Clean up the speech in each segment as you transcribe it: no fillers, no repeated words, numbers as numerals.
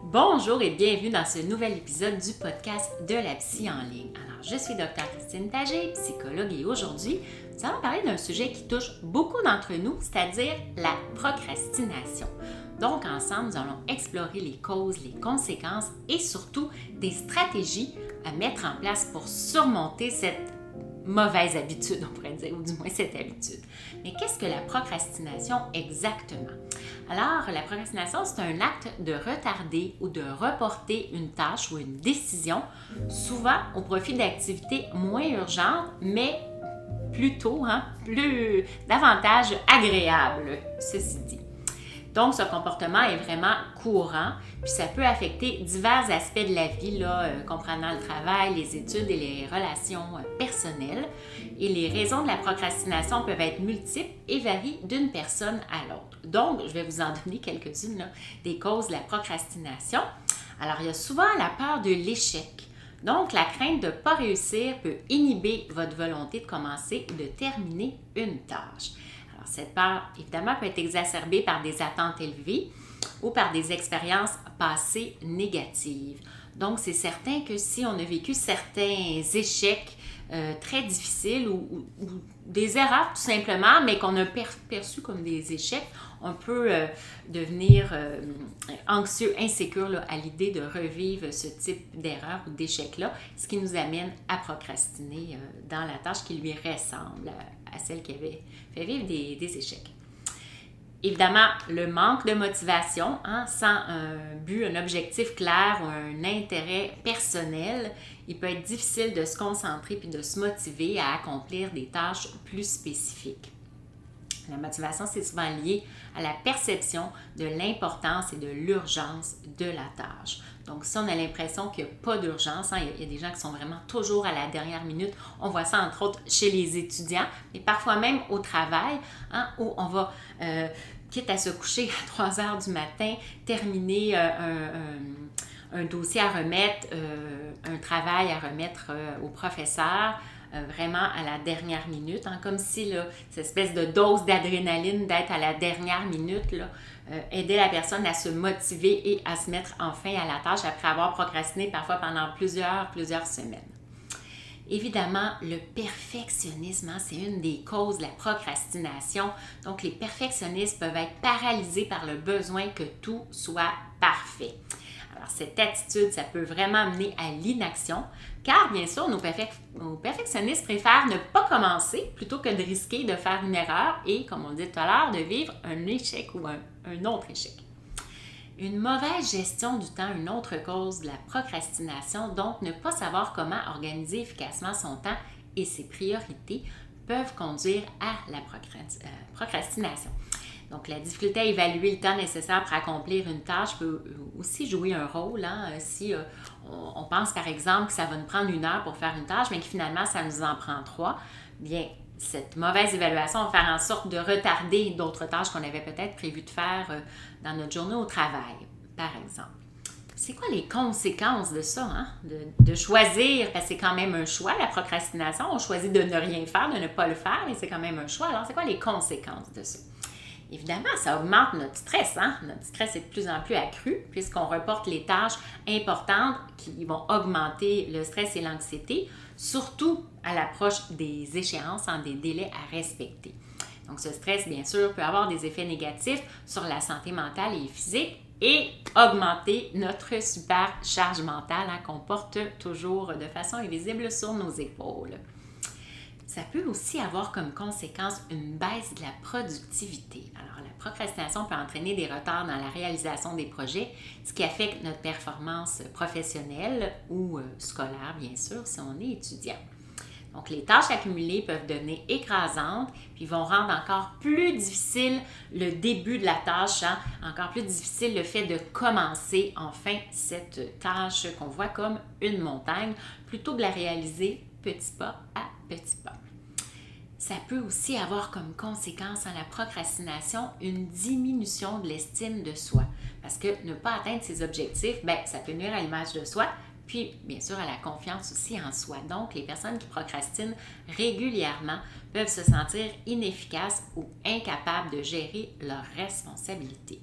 Bonjour et bienvenue dans ce nouvel épisode du podcast de la psy en ligne. Alors, je suis Dr Christine Tagé, psychologue, et aujourd'hui, nous allons parler d'un sujet qui touche beaucoup d'entre nous, c'est-à-dire la procrastination. Donc, ensemble, nous allons explorer les causes, les conséquences et surtout des stratégies à mettre en place pour surmonter cette mauvaise habitude, on pourrait dire, ou du moins cette habitude. Mais qu'est-ce que la procrastination exactement? Alors, la procrastination, c'est un acte de retarder ou de reporter une tâche ou une décision, souvent au profit d'activités moins urgentes, mais plutôt, davantage agréables, ceci dit. Donc, ce comportement est vraiment courant, puis ça peut affecter divers aspects de la vie, comprenant le travail, les études et les relations personnelles. Et les raisons de la procrastination peuvent être multiples et varient d'une personne à l'autre. Donc, je vais vous en donner quelques-unes des causes de la procrastination. Alors, il y a souvent la peur de l'échec. Donc, la crainte de ne pas réussir peut inhiber votre volonté de commencer ou de terminer une tâche. Alors, cette peur, évidemment, peut être exacerbée par des attentes élevées ou par des expériences passées négatives. Donc, c'est certain que si on a vécu certains échecs très difficiles ou des erreurs tout simplement, mais qu'on a perçus comme des échecs, on peut devenir anxieux, insécure à l'idée de revivre ce type d'erreur ou d'échec-là, ce qui nous amène à procrastiner dans la tâche qui lui ressemble à celle qui avait fait vivre des échecs. Évidemment, le manque de motivation, sans un but, un objectif clair ou un intérêt personnel, il peut être difficile de se concentrer puis de se motiver à accomplir des tâches plus spécifiques. La motivation, c'est souvent lié à la perception de l'importance et de l'urgence de la tâche. Donc, si on a l'impression qu'il n'y a pas d'urgence, il y a des gens qui sont vraiment toujours à la dernière minute. On voit ça entre autres chez les étudiants, mais parfois même au travail, où on va, quitte à se coucher à 3 heures du matin, terminer un dossier à remettre, un travail à remettre au professeur, vraiment à la dernière minute, comme si cette espèce de dose d'adrénaline d'être à la dernière minute aidait la personne à se motiver et à se mettre enfin à la tâche après avoir procrastiné parfois pendant plusieurs semaines. Évidemment, le perfectionnisme, c'est une des causes de la procrastination. Donc, les perfectionnistes peuvent être paralysés par le besoin que tout soit parfait. Alors, cette attitude, ça peut vraiment mener à l'inaction, car bien sûr, nos perfectionnistes préfèrent ne pas commencer plutôt que de risquer de faire une erreur et, comme on le dit tout à l'heure, de vivre un échec ou un autre échec. Une mauvaise gestion du temps, une autre cause de la procrastination, donc ne pas savoir comment organiser efficacement son temps et ses priorités peuvent conduire à la procrastination. Donc, la difficulté à évaluer le temps nécessaire pour accomplir une tâche peut aussi jouer un rôle. Si on pense, par exemple, que ça va nous prendre 1 heure pour faire une tâche, mais que finalement, ça nous en prend 3, bien, cette mauvaise évaluation va faire en sorte de retarder d'autres tâches qu'on avait peut-être prévu de faire dans notre journée au travail, par exemple. C'est quoi les conséquences de ça, de choisir, parce que c'est quand même un choix, la procrastination, on choisit de ne rien faire, de ne pas le faire, mais c'est quand même un choix. Alors, c'est quoi les conséquences de ça? Évidemment, ça augmente notre stress. Notre stress est de plus en plus accru puisqu'on reporte les tâches importantes qui vont augmenter le stress et l'anxiété, surtout à l'approche des échéances, des délais à respecter. Donc, ce stress, bien sûr, peut avoir des effets négatifs sur la santé mentale et physique et augmenter notre super charge mentale qu'on porte toujours de façon invisible sur nos épaules. Ça peut aussi avoir comme conséquence une baisse de la productivité. Alors, la procrastination peut entraîner des retards dans la réalisation des projets, ce qui affecte notre performance professionnelle ou scolaire, bien sûr, si on est étudiant. Donc, les tâches accumulées peuvent devenir écrasantes, puis vont rendre encore plus difficile le début de la tâche, encore plus difficile le fait de commencer enfin cette tâche qu'on voit comme une montagne, plutôt que de la réaliser petit pas à petit pas. Ça peut aussi avoir comme conséquence la procrastination une diminution de l'estime de soi. Parce que ne pas atteindre ses objectifs, ça peut nuire à l'image de soi, puis bien sûr à la confiance aussi en soi. Donc, les personnes qui procrastinent régulièrement peuvent se sentir inefficaces ou incapables de gérer leurs responsabilités.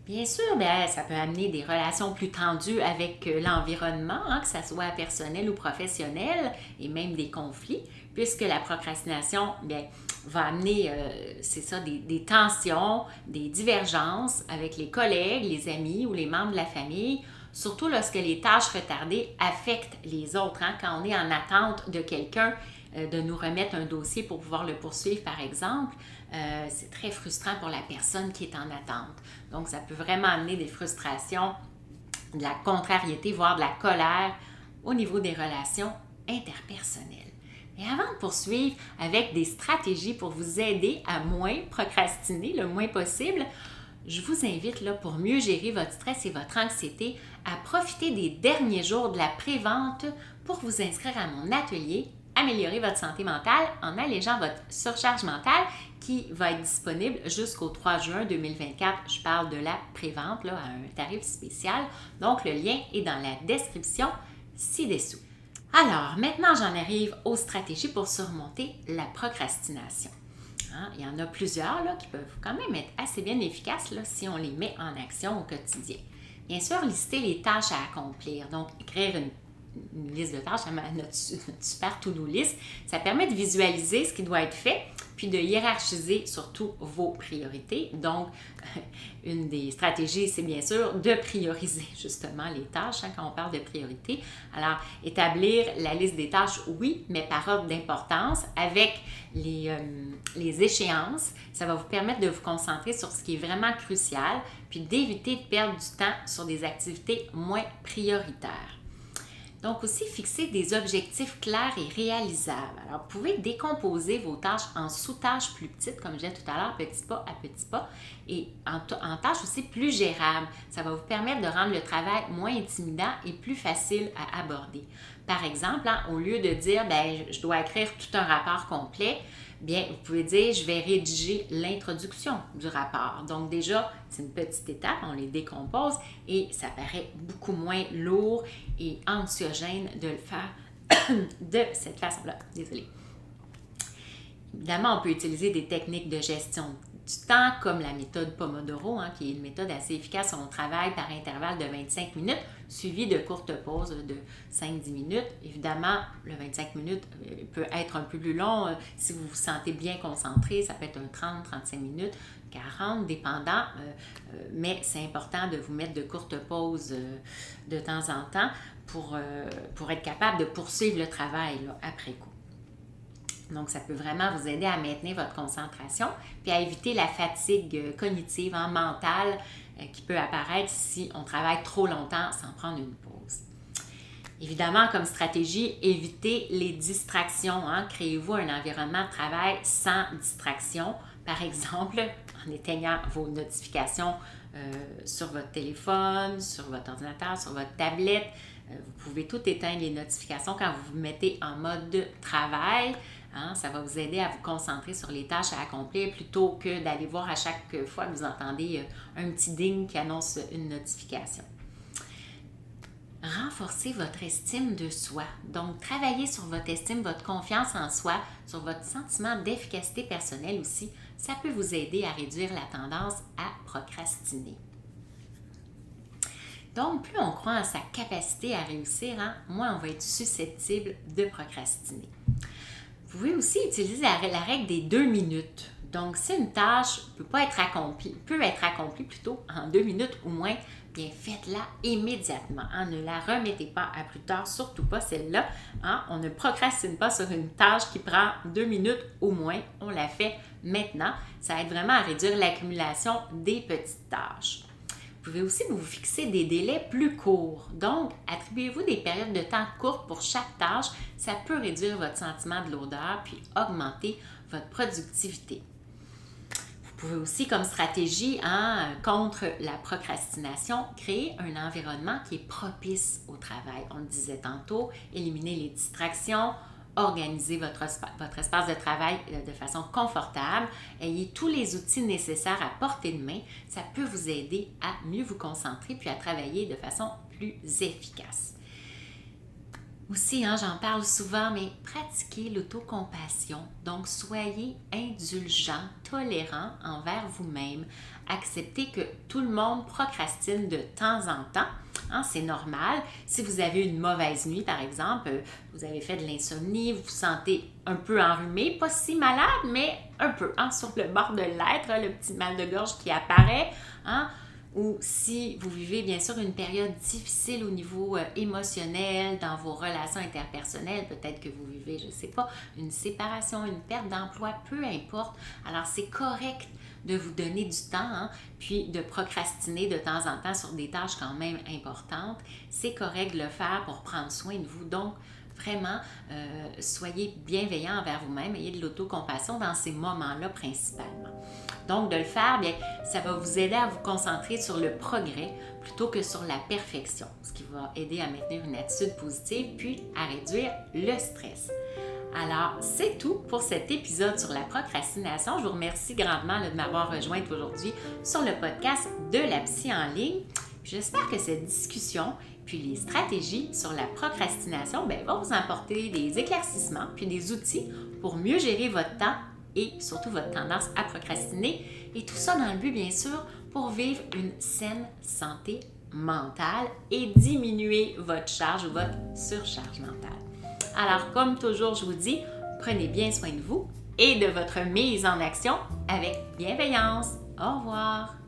Bien sûr, bien, ça peut amener des relations plus tendues avec l'environnement, hein, que ce soit personnel ou professionnel, et même des conflits, puisque la procrastination bien, va amener, c'est ça, des tensions, des divergences avec les collègues, les amis ou les membres de la famille, surtout lorsque les tâches retardées affectent les autres. Hein, quand on est en attente de quelqu'un de nous remettre un dossier pour pouvoir le poursuivre, par exemple, c'est très frustrant pour la personne qui est en attente. Donc, ça peut vraiment amener des frustrations, de la contrariété, voire de la colère au niveau des relations interpersonnelles. Mais avant de poursuivre avec des stratégies pour vous aider à moins procrastiner, le moins possible, je vous invite là, pour mieux gérer votre stress et votre anxiété à profiter des derniers jours de la pré-vente pour vous inscrire à mon atelier Améliorer votre santé mentale en allégeant votre surcharge mentale qui va être disponible jusqu'au 3 juin 2024. Je parle de la pré-vente là, à un tarif spécial. Donc, le lien est dans la description ci-dessous. Alors, maintenant, j'en arrive aux stratégies pour surmonter la procrastination. Hein, il y en a plusieurs là, qui peuvent quand même être assez bien efficaces là, si on les met en action au quotidien. Bien sûr, lister les tâches à accomplir. Donc, écrire une liste de tâches, notre super to-do list, ça permet de visualiser ce qui doit être fait, puis de hiérarchiser surtout vos priorités. Donc, une des stratégies, c'est bien sûr de prioriser justement les tâches hein, quand on parle de priorité. Alors, établir la liste des tâches, oui, mais par ordre d'importance avec les échéances. Ça va vous permettre de vous concentrer sur ce qui est vraiment crucial, puis d'éviter de perdre du temps sur des activités moins prioritaires. Donc aussi, fixer des objectifs clairs et réalisables. Alors, vous pouvez décomposer vos tâches en sous-tâches plus petites, comme je disais tout à l'heure, petit pas à petit pas, et en tâches aussi plus gérables. Ça va vous permettre de rendre le travail moins intimidant et plus facile à aborder. Par exemple, hein, au lieu de dire, bien, je dois écrire tout un rapport complet, bien, vous pouvez dire, je vais rédiger l'introduction du rapport. Donc déjà, c'est une petite étape, on les décompose et ça paraît beaucoup moins lourd et anxiogène de le faire de cette façon-là. Désolée. Évidemment, on peut utiliser des techniques de gestion du temps comme la méthode Pomodoro, hein, qui est une méthode assez efficace où on travaille par intervalle de 25 minutes, suivi de courtes pauses de 5-10 minutes. Évidemment, le 25 minutes peut être un peu plus long. Si vous vous sentez bien concentré, ça peut être un 30-35 minutes, 40, dépendant. Mais c'est important de vous mettre de courtes pauses de temps en temps pour être capable de poursuivre le travail là, après coup. Donc, ça peut vraiment vous aider à maintenir votre concentration puis à éviter la fatigue cognitive, hein, mentale qui peut apparaître si on travaille trop longtemps sans prendre une pause. Évidemment, comme stratégie, évitez les distractions. Hein. Créez-vous un environnement de travail sans distraction. Par exemple, en éteignant vos notifications sur votre téléphone, sur votre ordinateur, sur votre tablette. Vous pouvez tout éteindre les notifications quand vous vous mettez en mode de travail. Hein, ça va vous aider à vous concentrer sur les tâches à accomplir plutôt que d'aller voir à chaque fois que vous entendez un petit ding qui annonce une notification. Renforcez votre estime de soi. Donc, travaillez sur votre estime, votre confiance en soi, sur votre sentiment d'efficacité personnelle aussi. Ça peut vous aider à réduire la tendance à procrastiner. Donc, plus on croit en sa capacité à réussir, hein, moins on va être susceptible de procrastiner. Vous pouvez aussi utiliser la règle des 2 minutes. Donc, si une tâche peut être accomplie plutôt en 2 minutes ou moins, bien faites-la immédiatement. Hein. Ne la remettez pas à plus tard, surtout pas celle-là. Hein. On ne procrastine pas sur une tâche qui prend 2 minutes ou moins. On la fait maintenant. Ça aide vraiment à réduire l'accumulation des petites tâches. Vous pouvez aussi vous fixer des délais plus courts. Donc, attribuez-vous des périodes de temps courtes pour chaque tâche. Ça peut réduire votre sentiment de lourdeur puis augmenter votre productivité. Vous pouvez aussi, comme stratégie contre la procrastination, créer un environnement qui est propice au travail. On le disait tantôt, éliminer les distractions, organisez votre espace de travail de façon confortable. Ayez tous les outils nécessaires à portée de main. Ça peut vous aider à mieux vous concentrer puis à travailler de façon plus efficace. Aussi, j'en parle souvent, mais pratiquez l'autocompassion. Donc, soyez indulgent, tolérant envers vous-même. Acceptez que tout le monde procrastine de temps en temps. C'est normal. Si vous avez une mauvaise nuit, par exemple, vous avez fait de l'insomnie, vous vous sentez un peu enrhumé, pas si malade, mais un peu, sur le bord de l'être, le petit mal de gorge qui apparaît. Ou si vous vivez bien sûr une période difficile au niveau émotionnel, dans vos relations interpersonnelles, peut-être que vous vivez, je ne sais pas, une séparation, une perte d'emploi, peu importe. Alors c'est correct de vous donner du temps, puis de procrastiner de temps en temps sur des tâches quand même importantes. C'est correct de le faire pour prendre soin de vous. Donc, vraiment, soyez bienveillant envers vous-même, ayez de l'autocompassion dans ces moments-là principalement. Donc, de le faire, bien, ça va vous aider à vous concentrer sur le progrès plutôt que sur la perfection, ce qui va aider à maintenir une attitude positive puis à réduire le stress. Alors, c'est tout pour cet épisode sur la procrastination. Je vous remercie grandement de m'avoir rejointe aujourd'hui sur le podcast de la psy en ligne. J'espère que cette discussion puis les stratégies sur la procrastination vont vous apporter des éclaircissements puis des outils pour mieux gérer votre temps et surtout votre tendance à procrastiner. Et tout ça dans le but, bien sûr, pour vivre une saine santé mentale et diminuer votre charge ou votre surcharge mentale. Alors, comme toujours, je vous dis, prenez bien soin de vous et de votre mise en action avec bienveillance. Au revoir!